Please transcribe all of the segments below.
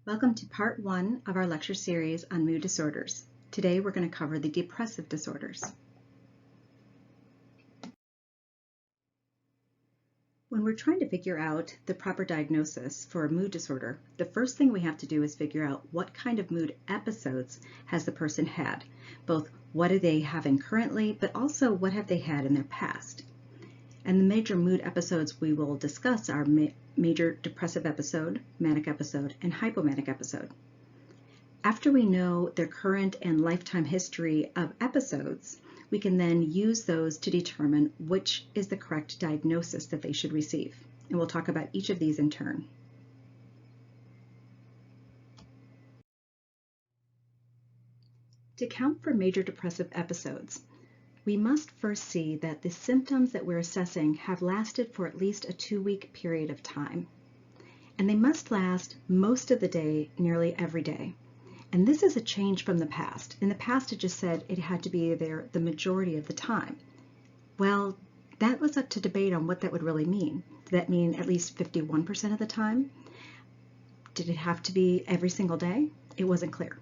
Welcome to part 1 of our lecture series on mood disorders. Today we're going to cover the depressive disorders. When we're trying to figure out the proper diagnosis for a mood disorder, the first thing we have to do is figure out what kind of mood episodes has the person had. Both what are they having currently, but also what have they had in their past. And the major mood episodes we will discuss are major depressive episode, manic episode, and hypomanic episode. After we know their current and lifetime history of episodes, we can then use those to determine which is the correct diagnosis that they should receive. And we'll talk about each of these in turn. To count for major depressive episodes, we must first see that the symptoms that we're assessing have lasted for at least a 2-week period of time. And they must last most of the day, nearly every day. And this is a change from the past. In the past, it just said it had to be there the majority of the time. Well, that was up to debate on what that would really mean. Did that mean at least 51% of the time? Did it have to be every single day? It wasn't clear.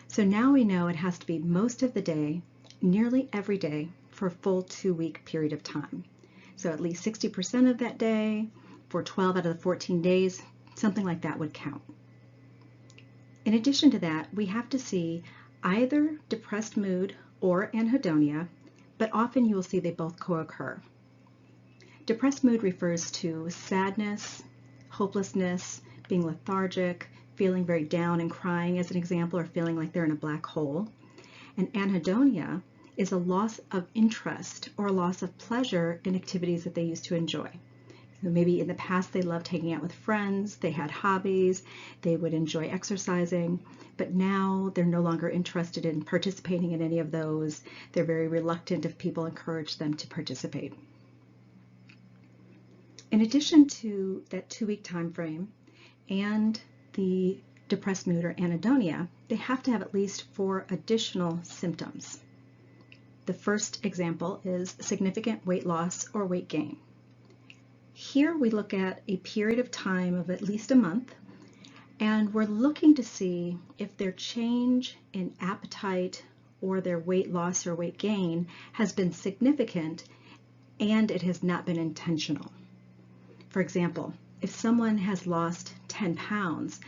So now we know it has to be most of the day, nearly every day, for a full 2-week period of time. So at least 60% of that day, for 12 out of the 14 days, something like that would count. In addition to that, we have to see either depressed mood or anhedonia, but often you will see they both co-occur. Depressed mood refers to sadness, hopelessness, being lethargic, feeling very down and crying as an example, or feeling like they're in a black hole. And anhedonia is a loss of interest or a loss of pleasure in activities that they used to enjoy. So maybe in the past they loved hanging out with friends, they had hobbies, they would enjoy exercising, but now they're no longer interested in participating in any of those. They're very reluctant if people encourage them to participate. In addition to that 2-week time frame and the depressed mood or anhedonia, they have to have at least 4 additional symptoms. The first example is significant weight loss or weight gain. Here we look at a period of time of at least a month, and we're looking to see if their change in appetite or their weight loss or weight gain has been significant and it has not been intentional. For example, if someone has lost 10 pounds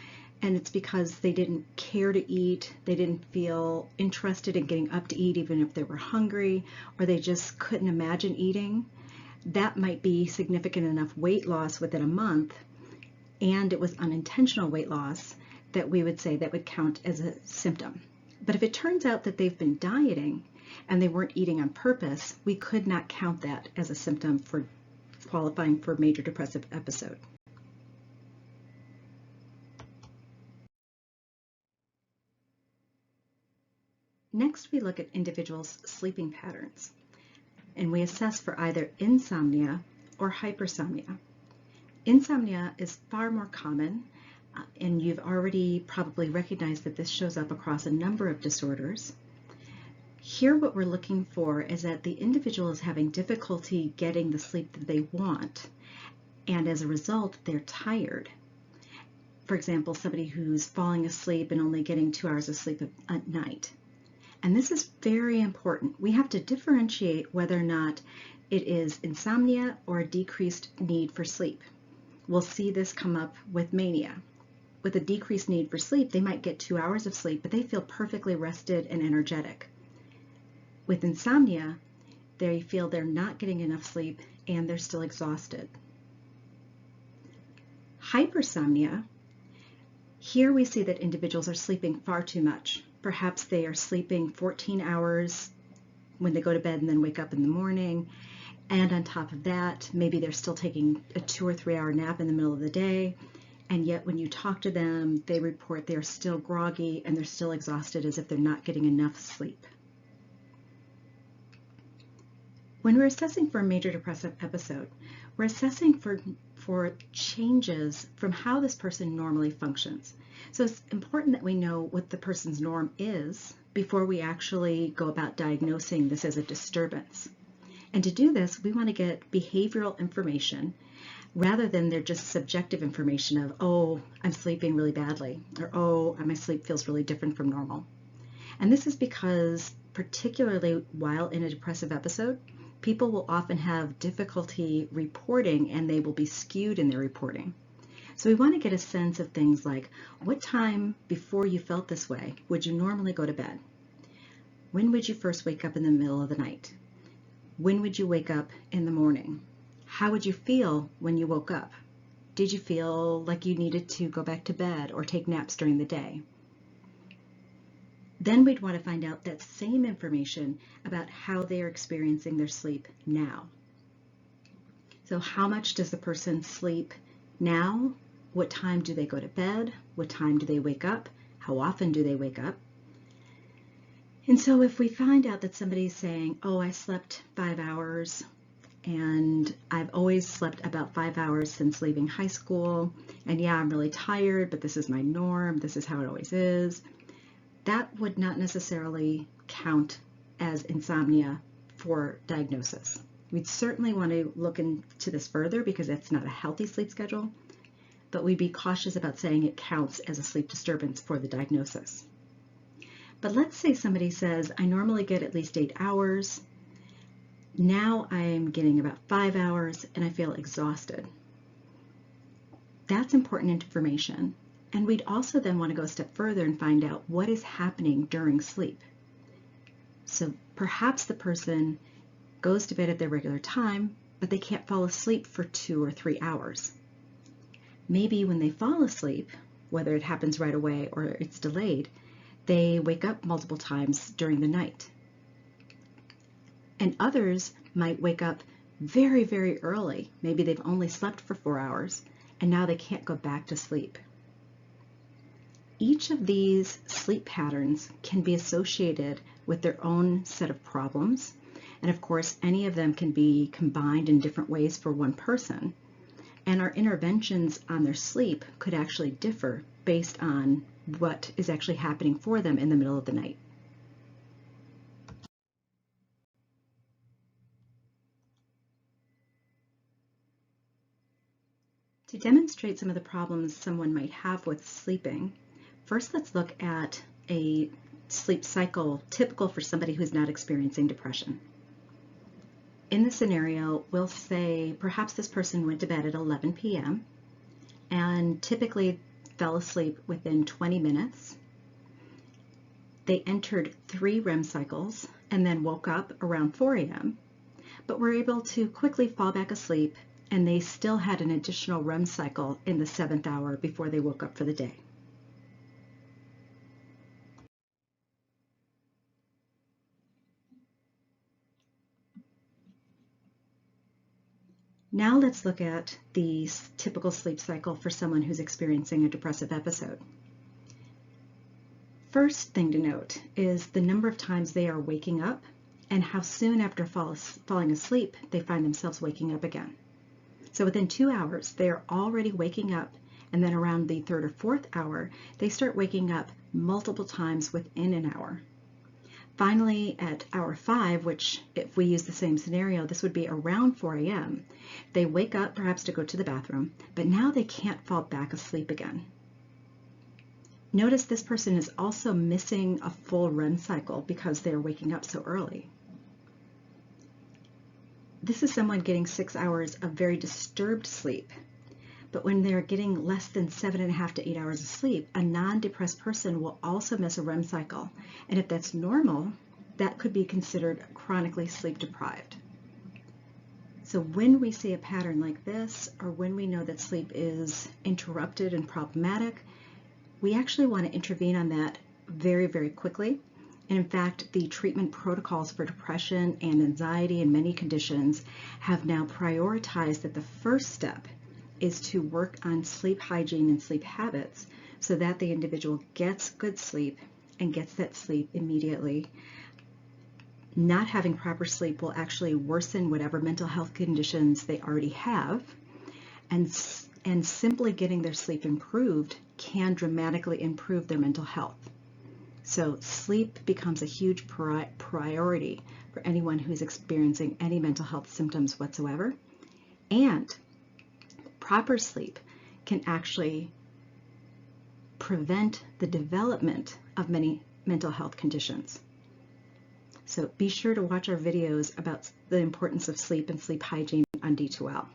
and it's because they didn't care to eat, they didn't feel interested in getting up to eat even if they were hungry, or they just couldn't imagine eating, that might be significant enough weight loss within a month, and it was unintentional weight loss, that we would say that would count as a symptom. But if it turns out that they've been dieting and they weren't eating on purpose, we could not count that as a symptom for qualifying for a major depressive episode. Next, we look at individuals' sleeping patterns, and we assess for either insomnia or hypersomnia. Insomnia is far more common, and you've already probably recognized that this shows up across a number of disorders. Here what we're looking for is that the individual is having difficulty getting the sleep that they want, and as a result they're tired. For example, somebody who's falling asleep and only getting 2 hours of sleep at night. And this is very important. We have to differentiate whether or not it is insomnia or a decreased need for sleep. We'll see this come up with mania. With a decreased need for sleep, they might get 2 hours of sleep, but they feel perfectly rested and energetic. With insomnia, they feel they're not getting enough sleep and they're still exhausted. Hypersomnia, here we see that individuals are sleeping far too much. Perhaps they are sleeping 14 hours when they go to bed and then wake up in the morning. And on top of that, maybe they're still taking a 2 or 3 hour nap in the middle of the day. And yet when you talk to them, they report they're still groggy and they're still exhausted as if they're not getting enough sleep. When we're assessing for a major depressive episode, we're assessing for changes from how this person normally functions. So it's important that we know what the person's norm is before we actually go about diagnosing this as a disturbance. And to do this, we want to get behavioral information rather than their just subjective information of, oh, I'm sleeping really badly, or oh, my sleep feels really different from normal. And this is because, particularly while in a depressive episode, people will often have difficulty reporting and they will be skewed in their reporting. So we want to get a sense of things like, what time before you felt this way would you normally go to bed? When would you first wake up in the middle of the night? When would you wake up in the morning? How would you feel when you woke up? Did you feel like you needed to go back to bed or take naps during the day? Then we'd want to find out that same information about how they are experiencing their sleep now. So how much does the person sleep now? What time do they go to bed? What time do they wake up? How often do they wake up? And so if we find out that somebody's saying, oh, I slept 5 hours and I've always slept about 5 hours since leaving high school, and yeah, I'm really tired, but this is my norm, this is how it always is, that would not necessarily count as insomnia for diagnosis. We'd certainly want to look into this further because it's not a healthy sleep schedule, but we'd be cautious about saying it counts as a sleep disturbance for the diagnosis. But let's say somebody says, I normally get at least 8 hours. Now I'm getting about 5 hours and I feel exhausted. That's important information. And we'd also then want to go a step further and find out what is happening during sleep. So perhaps the person goes to bed at their regular time, but they can't fall asleep for 2 or 3 hours. Maybe when they fall asleep, whether it happens right away or it's delayed, they wake up multiple times during the night. And others might wake up very, very early. Maybe they've only slept for 4 hours and now they can't go back to sleep. Each of these sleep patterns can be associated with their own set of problems. And of course, any of them can be combined in different ways for one person. And our interventions on their sleep could actually differ based on what is actually happening for them in the middle of the night. To demonstrate some of the problems someone might have with sleeping, first let's look at a sleep cycle typical for somebody who's not experiencing depression. In the scenario, we'll say perhaps this person went to bed at 11 p.m. and typically fell asleep within 20 minutes. They entered 3 REM cycles and then woke up around 4 a.m., but were able to quickly fall back asleep, and they still had an additional REM cycle in the 7th hour before they woke up for the day. Now let's look at the typical sleep cycle for someone who's experiencing a depressive episode. First thing to note is the number of times they are waking up and how soon after falling asleep they find themselves waking up again. So within 2 hours, they are already waking up, and then around the 3rd or 4th hour, they start waking up multiple times within an hour. Finally, at hour 5, which if we use the same scenario, this would be around 4 a.m., they wake up perhaps to go to the bathroom, but now they can't fall back asleep again. Notice this person is also missing a full REM cycle because they're waking up so early. This is someone getting 6 hours of very disturbed sleep, but when they're getting less than 7.5 to 8 hours of sleep, a non-depressed person will also miss a REM cycle. And if that's normal, that could be considered chronically sleep deprived. So when we see a pattern like this, or when we know that sleep is interrupted and problematic, we actually want to intervene on that very, very quickly. And in fact, the treatment protocols for depression and anxiety and many conditions have now prioritized that the first step is to work on sleep hygiene and sleep habits so that the individual gets good sleep and gets that sleep immediately. Not having proper sleep will actually worsen whatever mental health conditions they already have, and simply getting their sleep improved can dramatically improve their mental health. So sleep becomes a huge priority for anyone who's experiencing any mental health symptoms whatsoever. And Proper sleep can actually prevent the development of many mental health conditions. So be sure to watch our videos about the importance of sleep and sleep hygiene on D2L.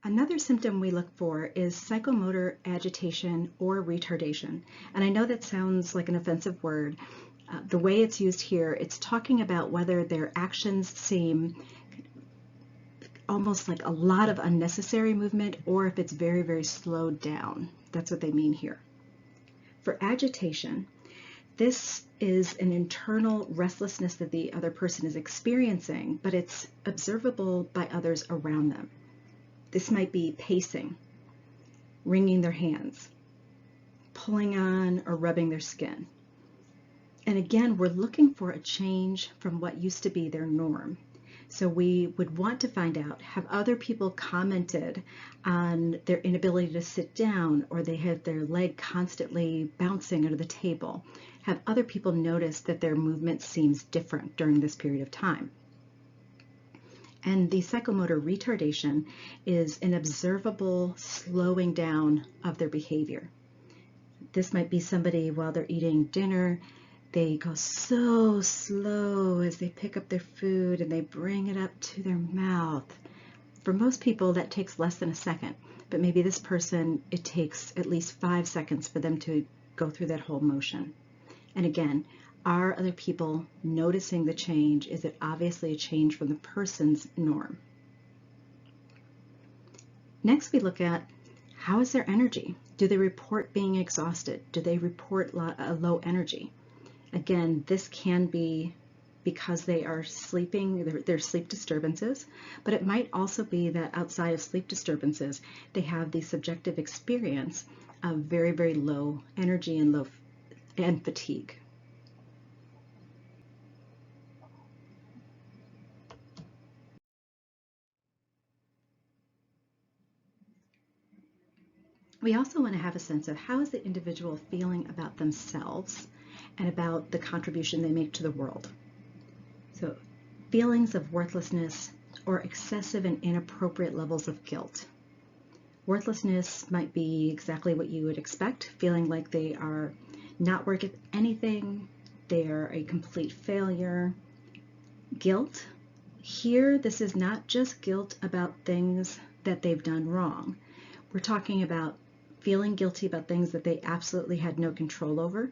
Another symptom we look for is psychomotor agitation or retardation. And I know that sounds like an offensive word. The way it's used here, it's talking about whether their actions seem almost like a lot of unnecessary movement or if it's very, very slowed down. That's what they mean here. For agitation, this is an internal restlessness that the other person is experiencing, but it's observable by others around them. This might be pacing, wringing their hands, pulling on or rubbing their skin. And again, we're looking for a change from what used to be their norm. So we would want to find out, have other people commented on their inability to sit down, or they have their leg constantly bouncing under the table? Have other people noticed that their movement seems different during this period of time? And the psychomotor retardation is an observable slowing down of their behavior. This might be somebody while they're eating dinner, they go so slow as they pick up their food and they bring it up to their mouth. For most people, that takes less than a second, but maybe this person, it takes at least 5 seconds for them to go through that whole motion. And again, are other people noticing the change? Is it obviously a change from the person's norm? Next, we look at how is their energy? Do they report being exhausted? Do they report low energy? Again, this can be because they are sleeping, there's sleep disturbances, but it might also be that outside of sleep disturbances, they have the subjective experience of very, very low energy and fatigue. We also want to have a sense of how is the individual feeling about themselves and about the contribution they make to the world. So feelings of worthlessness or excessive and inappropriate levels of guilt. Worthlessness might be exactly what you would expect, feeling like they are not worth anything, they are a complete failure. Guilt, here this is not just guilt about things that they've done wrong. We're talking about feeling guilty about things that they absolutely had no control over,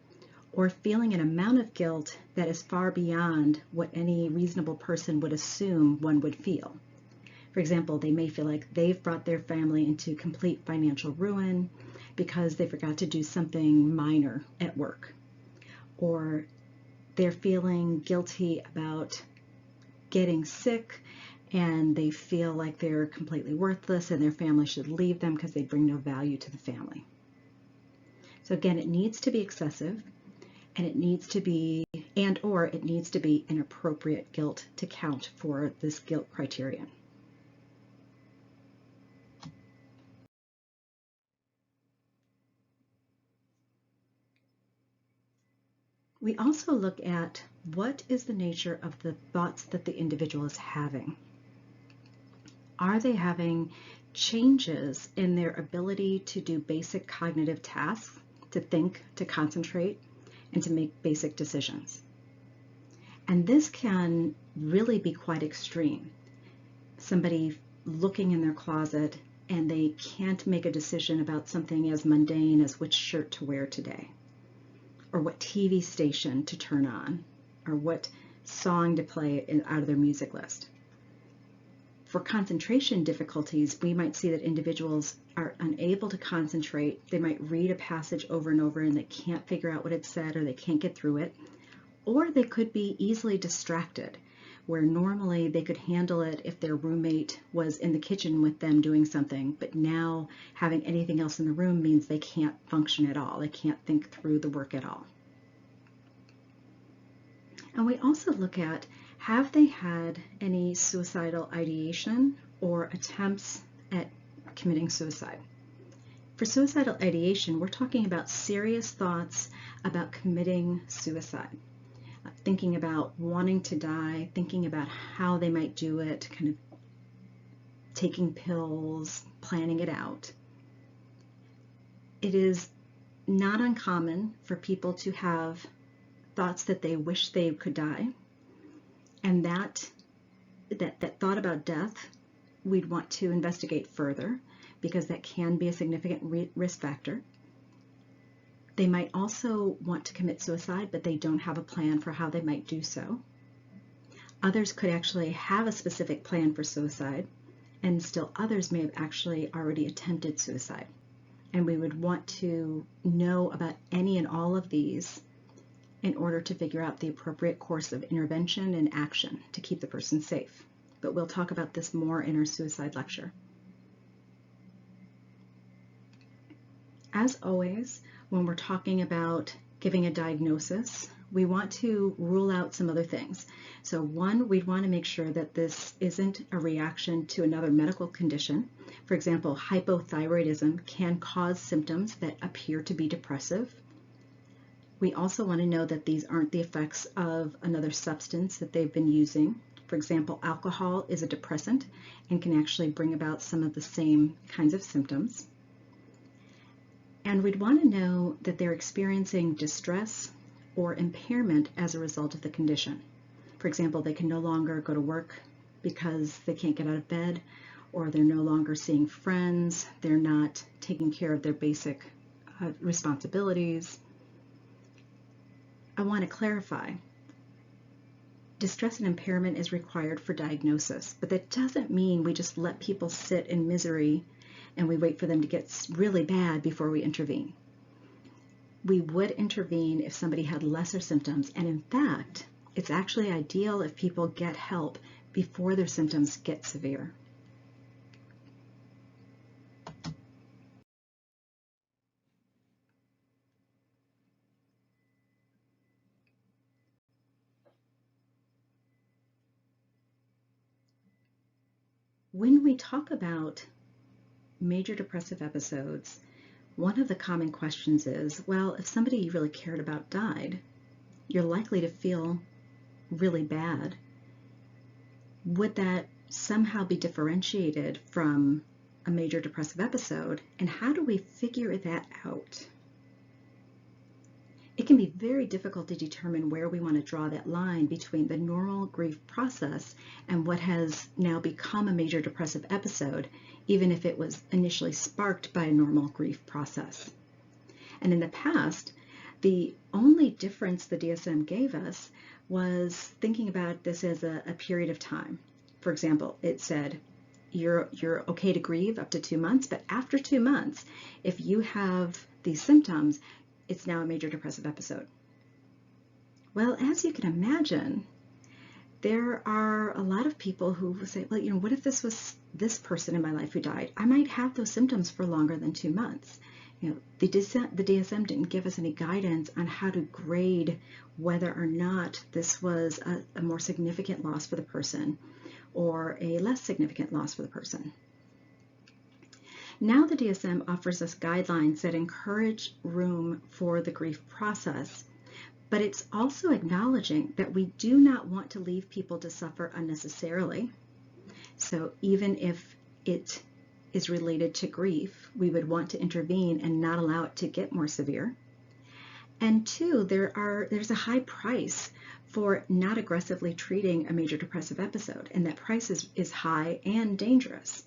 or feeling an amount of guilt that is far beyond what any reasonable person would assume one would feel. For example, they may feel like they've brought their family into complete financial ruin because they forgot to do something minor at work, or they're feeling guilty about getting sick and they feel like they're completely worthless and their family should leave them because they bring no value to the family. So again, it needs to be excessive, and it needs to be, or it needs to be an appropriate guilt to count for this guilt criterion. We also look at what is the nature of the thoughts that the individual is having. Are they having changes in their ability to do basic cognitive tasks, to think, to concentrate, and to make basic decisions? And this can really be quite extreme. Somebody looking in their closet and they can't make a decision about something as mundane as which shirt to wear today, or what TV station to turn on, or what song to play out of their music list. For concentration difficulties, we might see that individuals are unable to concentrate. They might read a passage over and over and they can't figure out what it said, or they can't get through it. Or they could be easily distracted, where normally they could handle it if their roommate was in the kitchen with them doing something, but now having anything else in the room means they can't function at all. They can't think through the work at all. And we also look at, have they had any suicidal ideation or attempts at committing suicide? For suicidal ideation, we're talking about serious thoughts about committing suicide, thinking about wanting to die, thinking about how they might do it, kind of taking pills, planning it out. It is not uncommon for people to have thoughts that they wish they could die, and that thought about death we'd want to investigate further, because that can be a significant risk factor. They might also want to commit suicide, but they don't have a plan for how they might do so. Others could actually have a specific plan for suicide, and still others may have actually already attempted suicide. And we would want to know about any and all of these in order to figure out the appropriate course of intervention and action to keep the person safe. But we'll talk about this more in our suicide lecture. As always, when we're talking about giving a diagnosis, we want to rule out some other things. So one, we'd want to make sure that this isn't a reaction to another medical condition. For example, hypothyroidism can cause symptoms that appear to be depressive. We also want to know that these aren't the effects of another substance that they've been using. For example, alcohol is a depressant and can actually bring about some of the same kinds of symptoms. And we'd want to know that they're experiencing distress or impairment as a result of the condition. For example, they can no longer go to work because they can't get out of bed, or they're no longer seeing friends, they're not taking care of their basic responsibilities. I want to clarify, distress and impairment is required for diagnosis, but that doesn't mean we just let people sit in misery and we wait for them to get really bad before we intervene. We would intervene if somebody had lesser symptoms, and in fact, it's actually ideal if people get help before their symptoms get severe. When we talk about major depressive episodes, one of the common questions is, well, if somebody you really cared about died, you're likely to feel really bad. Would that somehow be differentiated from a major depressive episode? And how do we figure that out? It can be very difficult to determine where we want to draw that line between the normal grief process and what has now become a major depressive episode, even if it was initially sparked by a normal grief process. And in the past, the only difference the DSM gave us was thinking about this as a period of time. For example, it said, you're okay to grieve up to 2 months, but after 2 months, if you have these symptoms, it's now a major depressive episode. Well, as you can imagine, there are a lot of people who say, well, what if this was this person in my life who died? I might have those symptoms for longer than 2 months. The DSM didn't give us any guidance on how to grade whether or not this was a more significant loss for the person or a less significant loss for the person. Now the DSM offers us guidelines that encourage room for the grief process, but it's also acknowledging that we do not want to leave people to suffer unnecessarily. So even if it is related to grief, we would want to intervene and not allow it to get more severe. And two, there's a high price for not aggressively treating a major depressive episode, and that price is high and dangerous.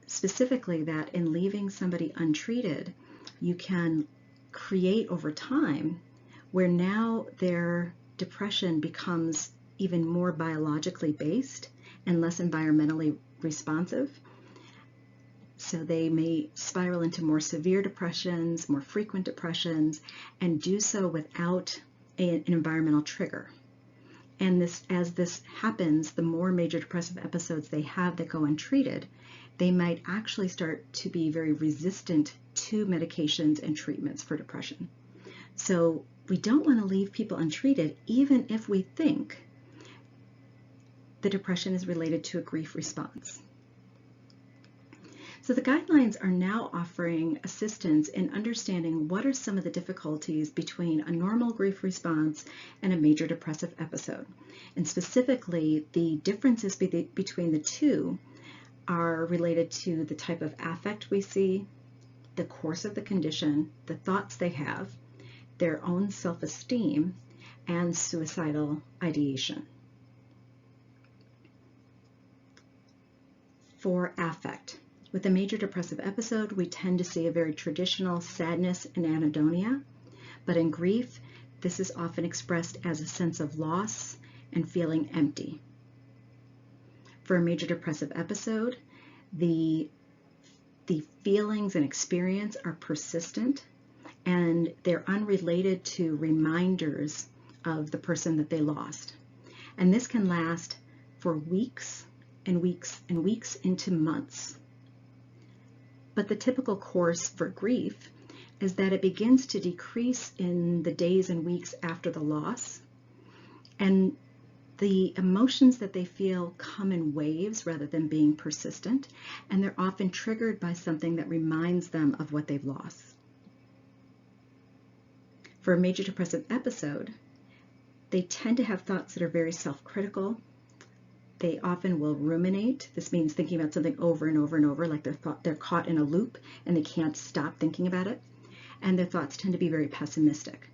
Specifically that in leaving somebody untreated, you can create over time where now their depression becomes even more biologically based and less environmentally responsive. So they may spiral into more severe depressions, more frequent depressions, and do so without an environmental trigger. And as this happens, the more major depressive episodes they have that go untreated, they might actually start to be very resistant to medications and treatments for depression. So we don't want to leave people untreated, even if we think the depression is related to a grief response. So the guidelines are now offering assistance in understanding what are some of the difficulties between a normal grief response and a major depressive episode. And specifically, the differences between the two are related to the type of affect we see, the course of the condition, the thoughts they have, their own self-esteem, and suicidal ideation. For affect, with a major depressive episode, we tend to see a very traditional sadness and anhedonia, but in grief, this is often expressed as a sense of loss and feeling empty. For a major depressive episode, the feelings and experience are persistent, and they're unrelated to reminders of the person that they lost. And this can last for weeks and weeks and weeks into months. But the typical course for grief is that it begins to decrease in the days and weeks after the loss, and the emotions that they feel come in waves rather than being persistent, and they're often triggered by something that reminds them of what they've lost. For a major depressive episode, they tend to have thoughts that are very self-critical. They often will ruminate. This means thinking about something over and over and over, like they're caught in a loop and they can't stop thinking about it. And their thoughts tend to be very pessimistic.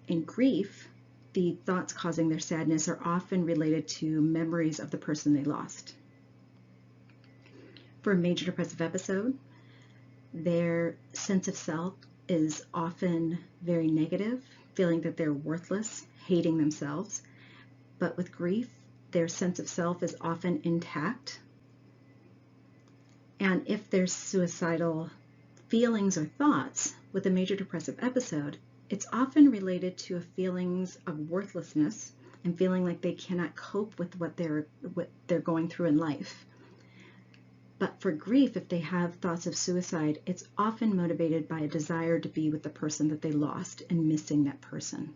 In grief, the thoughts causing their sadness are often related to memories of the person they lost. For a major depressive episode, their sense of self is often very negative, feeling that they're worthless, hating themselves. But with grief, their sense of self is often intact. And if there's suicidal feelings or thoughts with a major depressive episode, it's often related to feelings of worthlessness and feeling like they cannot cope with what they're going through in life. But for grief, if they have thoughts of suicide, it's often motivated by a desire to be with the person that they lost and missing that person.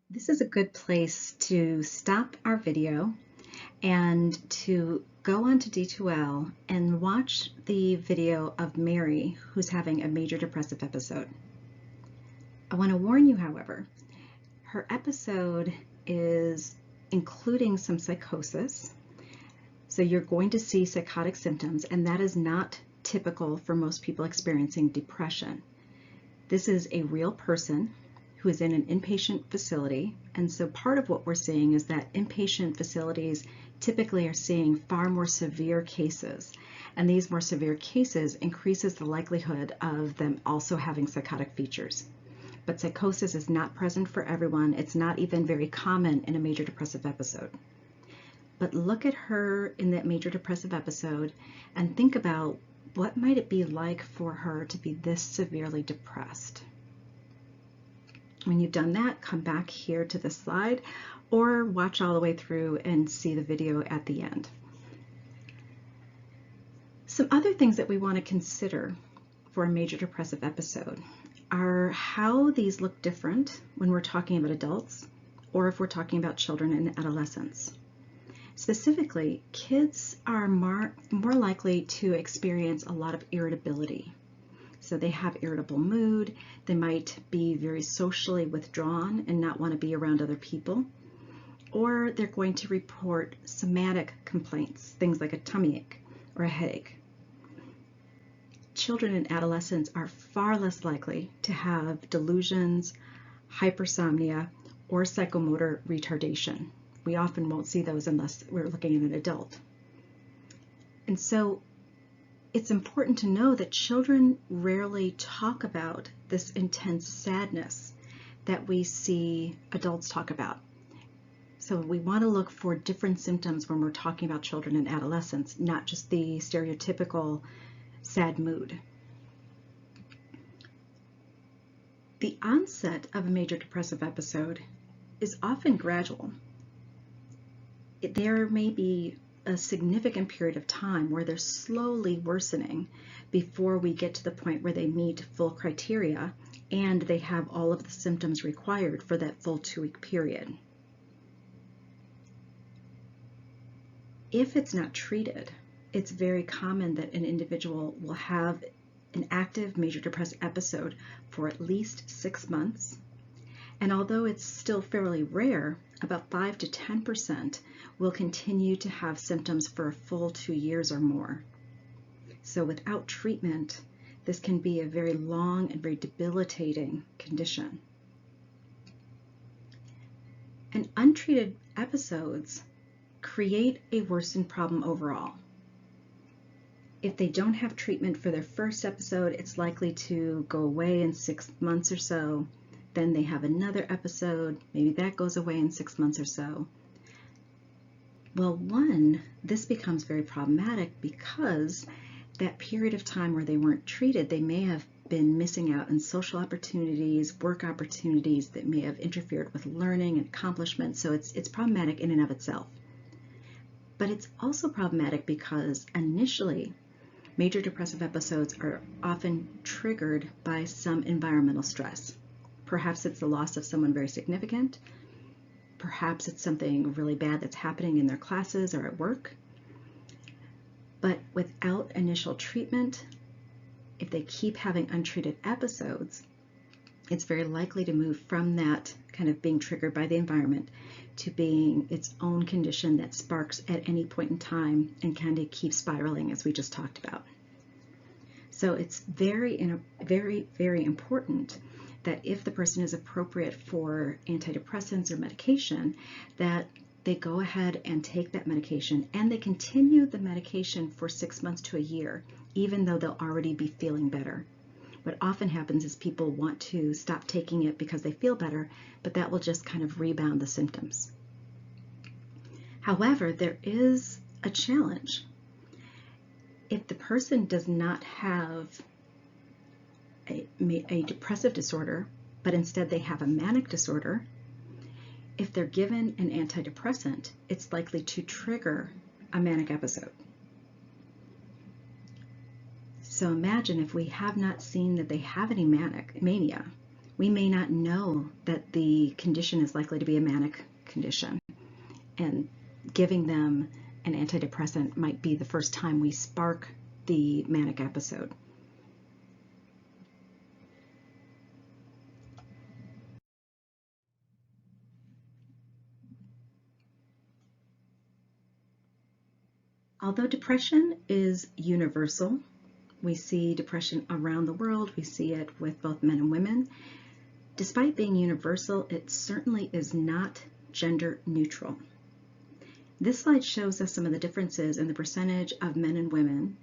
This is a good place to stop our video and to go onto D2L and watch the video of Mary, who's having a major depressive episode. I want to warn you, however, her episode is including some psychosis. So you're going to see psychotic symptoms, and that is not typical for most people experiencing depression. This is a real person who is in an inpatient facility, and so part of what we're seeing is that inpatient facilities typically are seeing far more severe cases, and these more severe cases increases the likelihood of them also having psychotic features. But psychosis is not present for everyone. It's not even very common in a major depressive episode. But look at her in that major depressive episode and think about what might it be like for her to be this severely depressed. When you've done that, come back here to the slide or watch all the way through and see the video at the end. Some other things that we want to consider for a major depressive episode are how these look different when we're talking about adults or if we're talking about children and adolescents. Specifically, kids are more likely to experience a lot of irritability. So they have irritable mood, they might be very socially withdrawn and not want to be around other people, or they're going to report somatic complaints, things like a tummy ache or a headache. Children and adolescents are far less likely to have delusions, hypersomnia, or psychomotor retardation. We often won't see those unless we're looking at an adult. And so it's important to know that children rarely talk about this intense sadness that we see adults talk about. So we want to look for different symptoms when we're talking about children and adolescents, not just the stereotypical sad mood. The onset of a major depressive episode is often gradual. There may be a significant period of time where they're slowly worsening before we get to the point where they meet full criteria and they have all of the symptoms required for that full 2-week period. If it's not treated, it's very common that an individual will have an active major depressive episode for at least 6 months. And although it's still fairly rare, about 5 to 10% will continue to have symptoms for a full 2 years or more. So without treatment, this can be a very long and very debilitating condition. And untreated episodes create a worsened problem overall. If they don't have treatment for their first episode, it's likely to go away in 6 months or so. Then they have another episode, maybe that goes away in 6 months or so. Well, this becomes very problematic because that period of time where they weren't treated, they may have been missing out on social opportunities, work opportunities that may have interfered with learning and accomplishment. So it's problematic in and of itself. But it's also problematic because initially, major depressive episodes are often triggered by some environmental stress. Perhaps it's the loss of someone very significant. Perhaps it's something really bad that's happening in their classes or at work. But without initial treatment, if they keep having untreated episodes, it's very likely to move from that kind of being triggered by the environment to being its own condition that sparks at any point in time and kind of keeps spiraling, as we just talked about. So it's very, very important that if the person is appropriate for antidepressants or medication, that they go ahead and take that medication and they continue the medication for 6 months to a year, even though they'll already be feeling better. What often happens is people want to stop taking it because they feel better, but that will just kind of rebound the symptoms. However, there is a challenge. If the person does not have a depressive disorder, but instead they have a manic disorder, if they're given an antidepressant, it's likely to trigger a manic episode. So imagine if we have not seen that they have any mania, we may not know that the condition is likely to be a manic condition. And giving them an antidepressant might be the first time we spark the manic episode. Although depression is universal, we see depression around the world, we see it with both men and women. Despite being universal, it certainly is not gender neutral. This slide shows us some of the differences in the percentage of men and women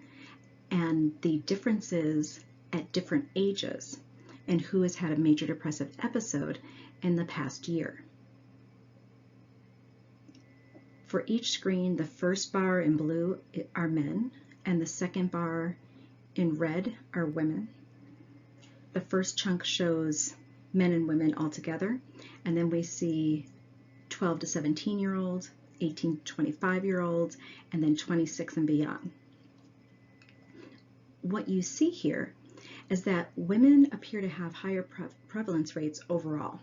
and the differences at different ages and who has had a major depressive episode in the past year. For each screen, the first bar in blue are men and the second bar in red are women. The first chunk shows men and women all together, and then we see 12 to 17-year-olds, 18 to 25-year-olds, and then 26 and beyond. What you see here is that women appear to have higher prevalence rates overall,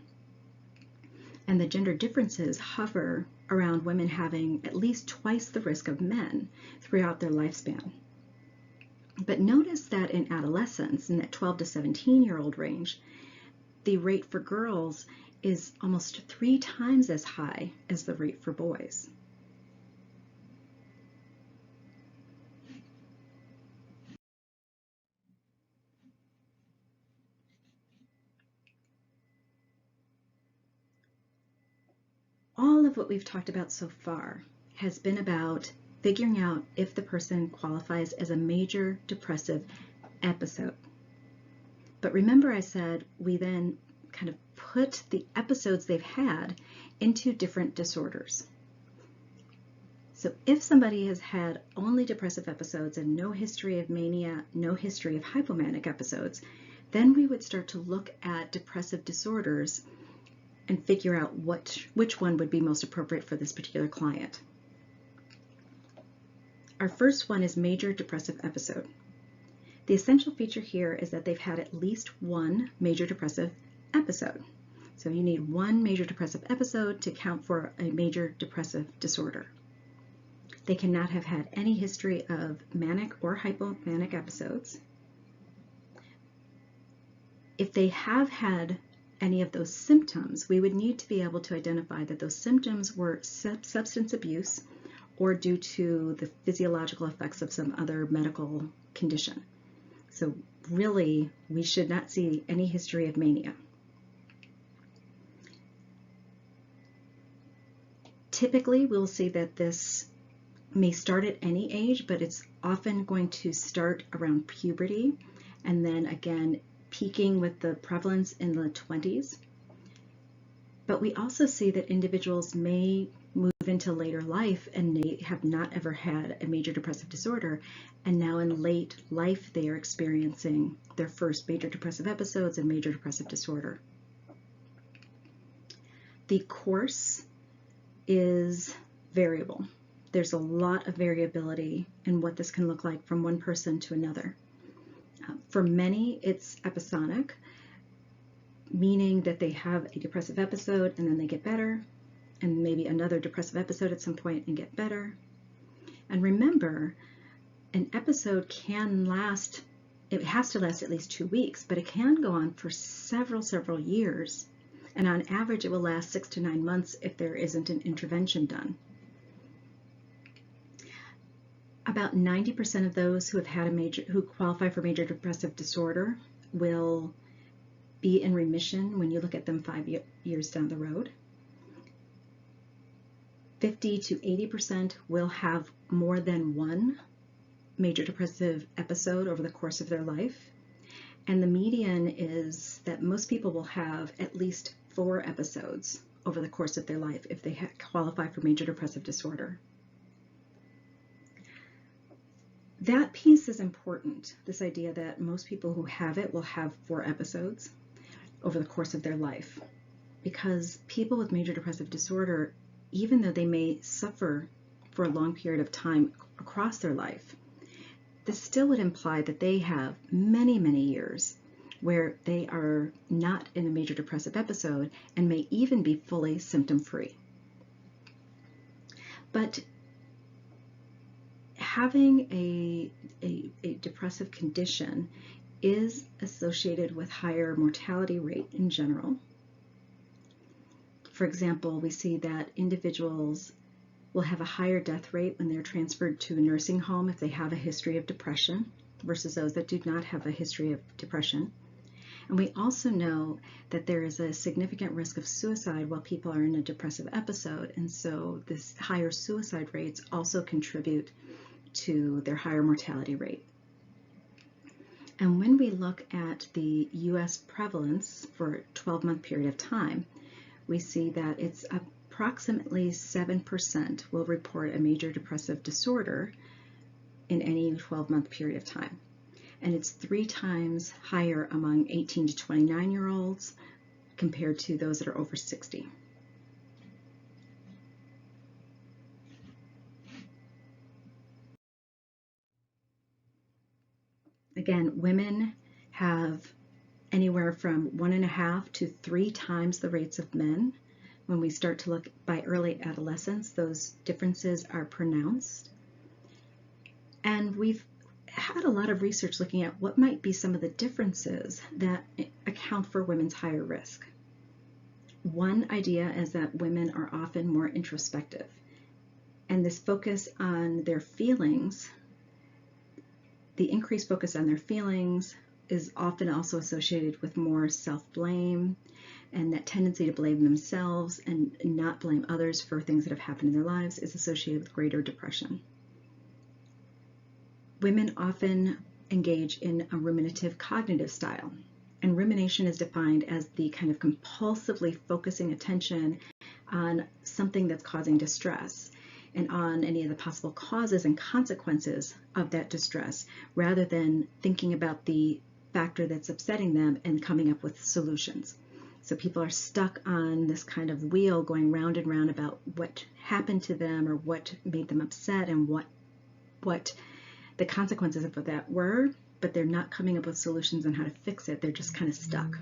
and the gender differences hover around women having at least twice the risk of men throughout their lifespan. But notice that in adolescence, in that 12 to 17-year-old range, the rate for girls is almost 3 times as high as the rate for boys. All of what we've talked about so far has been about figuring out if the person qualifies as a major depressive episode. But remember I said we then kind of put the episodes they've had into different disorders. So if somebody has had only depressive episodes and no history of mania, no history of hypomanic episodes, then we would start to look at depressive disorders and figure out which one would be most appropriate for this particular client. Our first one is major depressive episode. The essential feature here is that they've had at least one major depressive episode. So you need one major depressive episode to count for a major depressive disorder. They cannot have had any history of manic or hypomanic episodes. If they have had any of those symptoms, we would need to be able to identify that those symptoms were substance abuse or due to the physiological effects of some other medical condition. So really, we should not see any history of mania. Typically, we'll see that this may start at any age, but it's often going to start around puberty and then again peaking with the prevalence in the 20s. But we also see that individuals may move into later life and they have not ever had a major depressive disorder, and now in late life they are experiencing their first major depressive episodes and major depressive disorder. The course is variable. There's a lot of variability in what this can look like from one person to another. For many, it's episodic, meaning that they have a depressive episode and then they get better, and maybe another depressive episode at some point and get better. And remember, an episode can last, it has to last at least 2 weeks, but it can go on for several years. And on average, it will last 6 to 9 months if there isn't an intervention done. About 90% of those who have had who qualify for major depressive disorder will be in remission when you look at them 5 years down the road. 50 to 80% will have more than one major depressive episode over the course of their life. And the median is that most people will have at least 4 episodes over the course of their life if they qualify for major depressive disorder. That piece is important, this idea that most people who have it will have 4 episodes over the course of their life, because people with major depressive disorder, even though they may suffer for a long period of time across their life, this still would imply that they have many years where they are not in a major depressive episode and may even be fully symptom-free. But having a depressive condition is associated with higher mortality rate in general. For example, we see that individuals will have a higher death rate when they're transferred to a nursing home if they have a history of depression versus those that do not have a history of depression. And we also know that there is a significant risk of suicide while people are in a depressive episode, and so this higher suicide rates also contribute to their higher mortality rate. And when we look at the US prevalence for a 12-month period of time, we see that it's approximately 7% will report a major depressive disorder in any 12-month period of time. And it's 3 times higher among 18 to 29-year-olds compared to those that are over 60. Again, women have anywhere from 1.5 to 3 times the rates of men. When we start to look by early adolescence, those differences are pronounced. And we've had a lot of research looking at what might be some of the differences that account for women's higher risk. One idea is that women are often more introspective, and this focus on their feelings, the increased focus on their feelings, is often also associated with more self-blame, and that tendency to blame themselves and not blame others for things that have happened in their lives is associated with greater depression. Women often engage in a ruminative cognitive style, and rumination is defined as the kind of compulsively focusing attention on something that's causing distress and on any of the possible causes and consequences of that distress, rather than thinking about the factor that's upsetting them and coming up with solutions. So people are stuck on this kind of wheel going round and round about what happened to them or what made them upset and what what the consequences of that were, but they're not coming up with solutions on how to fix it. They're just kind of stuck.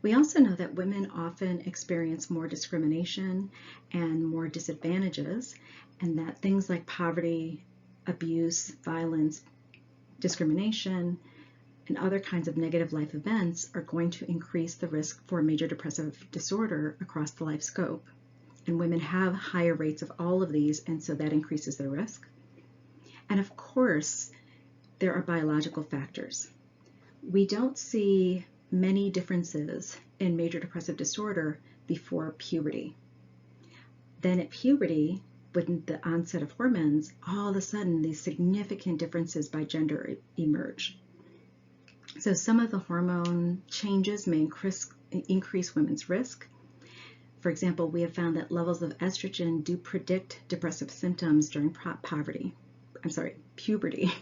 We also know that women often experience more discrimination and more disadvantages, and that things like poverty, abuse, violence, discrimination, and other kinds of negative life events are going to increase the risk for major depressive disorder across the life scope. And women have higher rates of all of these, and so that increases their risk. And of course, there are biological factors. We don't see many differences in major depressive disorder before puberty. Then at puberty, with the onset of hormones, all of a sudden these significant differences by gender emerge. So some of the hormone changes may increase women's risk. For example, we have found that levels of estrogen do predict depressive symptoms during puberty.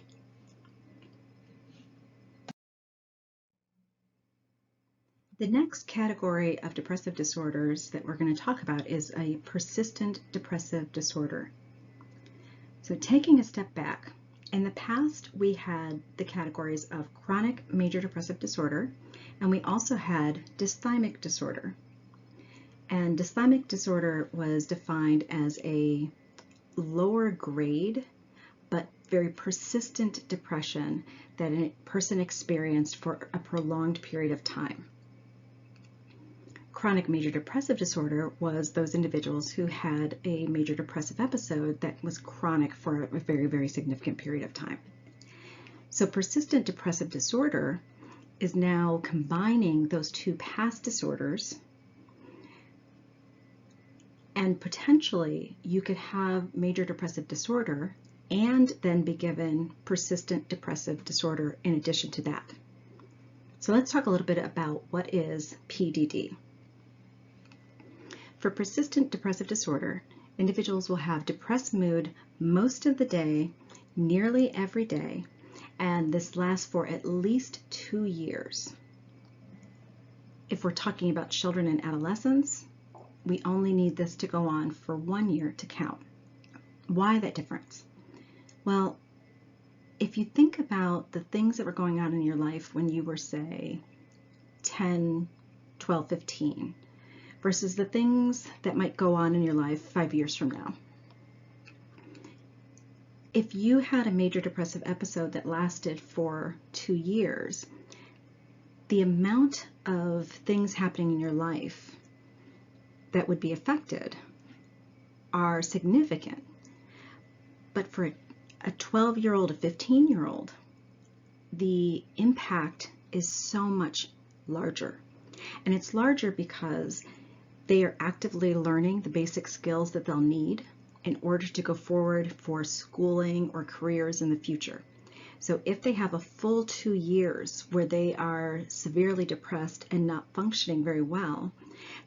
The next category of depressive disorders that we're going to talk about is a persistent depressive disorder. So taking a step back, in the past we had the categories of chronic major depressive disorder, and we also had dysthymic disorder. And dysthymic disorder was defined as a lower grade but very persistent depression that a person experienced for a prolonged period of time. Chronic major depressive disorder was those individuals who had a major depressive episode that was chronic for a very, very significant period of time. So persistent depressive disorder is now combining those two past disorders, and potentially you could have major depressive disorder and then be given persistent depressive disorder in addition to that. So let's talk a little bit about what is PDD. For persistent depressive disorder, individuals will have depressed mood most of the day, nearly every day, and this lasts for at least 2 years. If we're talking about children and adolescents, we only need this to go on for 1 year to count. Why that difference? Well, if you think about the things that were going on in your life when you were, say, 10, 12, 15, versus the things that might go on in your life 5 years from now. If you had a major depressive episode that lasted for 2 years, the amount of things happening in your life that would be affected are significant. But for a 12-year-old, a 15-year-old, the impact is so much larger. And it's larger because they are actively learning the basic skills that they'll need in order to go forward for schooling or careers in the future. So if they have a full 2 years where they are severely depressed and not functioning very well,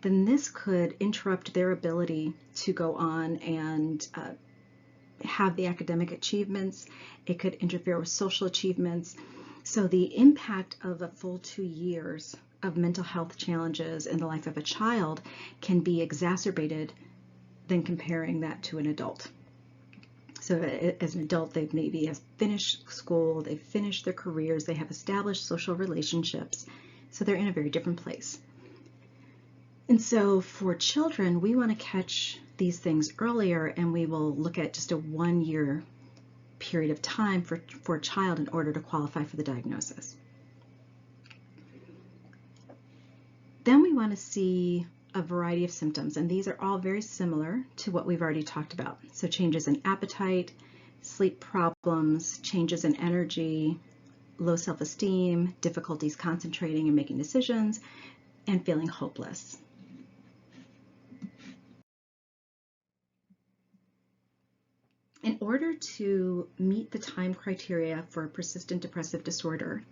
then this could interrupt their ability to go on and have the academic achievements. It could interfere with social achievements. So the impact of a full 2 years of mental health challenges in the life of a child can be exacerbated than comparing that to an adult. So as an adult, they've maybe finished school, they've finished their careers, they have established social relationships, so they're in a very different place. And so for children, we want to catch these things earlier, and we will look at just a 1 year period of time for a child in order to qualify for the diagnosis. Then we want to see a variety of symptoms, and these are all very similar to what we've already talked about. So changes in appetite, sleep problems, changes in energy, low self-esteem, difficulties concentrating and making decisions, and feeling hopeless. In order to meet the time criteria for persistent depressive disorder,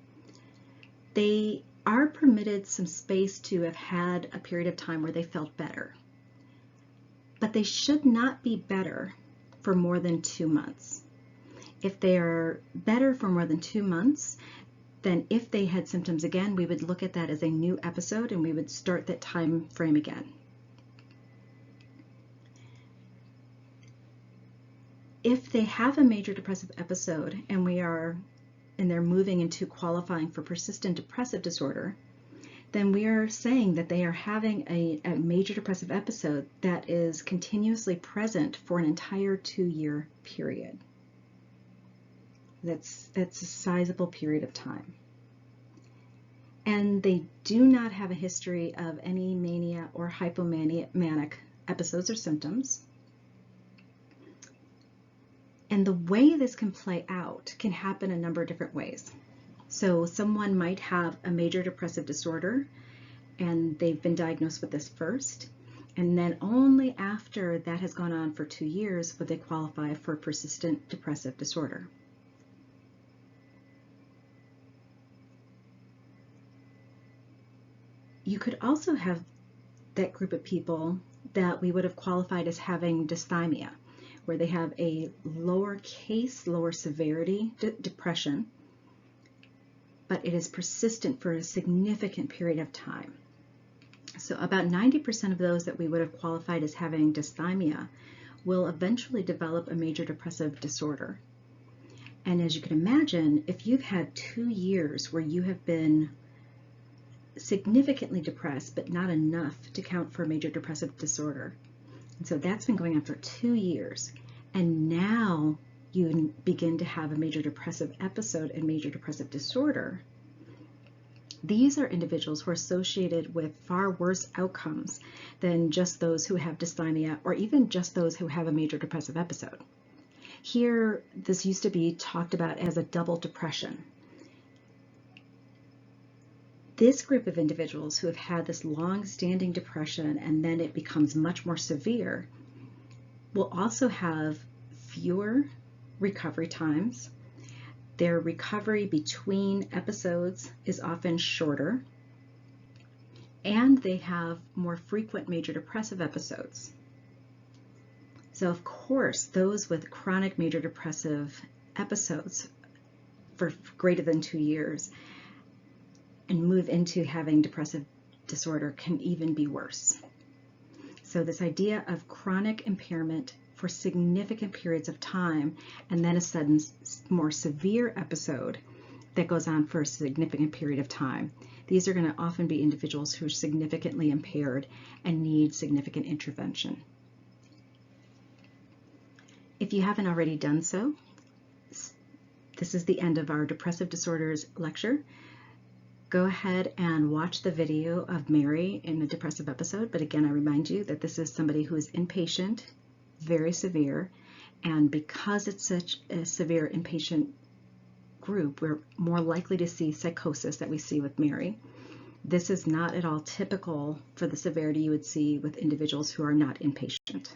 they are permitted some space to have had a period of time where they felt better. But they should not be better for more than 2 months. If they are better for more than 2 months, then if they had symptoms again, we would look at that as a new episode and we would start that time frame again. If they have a major depressive episode and they're moving into qualifying for persistent depressive disorder, then we are saying that they are having a major depressive episode that is continuously present for an entire 2-year period. That's a sizable period of time. And they do not have a history of any mania or hypomanic episodes or symptoms. And the way this can play out can happen a number of different ways. So someone might have a major depressive disorder and they've been diagnosed with this first, and then only after that has gone on for 2 years would they qualify for persistent depressive disorder. You could also have that group of people that we would have qualified as having dysthymia, where they have a lower severity depression, but it is persistent for a significant period of time. So about 90% of those that we would have qualified as having dysthymia will eventually develop a major depressive disorder. And as you can imagine, if you've had 2 years where you have been significantly depressed, but not enough to count for a major depressive disorder, and so that's been going on for 2 years, and now you begin to have a major depressive episode and major depressive disorder, these are individuals who are associated with far worse outcomes than just those who have dysthymia or even just those who have a major depressive episode. Here, this used to be talked about as a double depression. This group of individuals who have had this long-standing depression and then it becomes much more severe will also have fewer recovery times. Their recovery between episodes is often shorter, and they have more frequent major depressive episodes. So of course, those with chronic major depressive episodes for greater than 2 years and move into having depressive disorder can even be worse. So this idea of chronic impairment for significant periods of time and then a sudden more severe episode that goes on for a significant period of time. These are going to often be individuals who are significantly impaired and need significant intervention. If you haven't already done so, this is the end of our depressive disorders lecture. Go ahead and watch the video of Mary in a depressive episode, but again, I remind you that this is somebody who is inpatient, very severe, and because it's such a severe inpatient group, we're more likely to see psychosis that we see with Mary. This is not at all typical for the severity you would see with individuals who are not inpatient.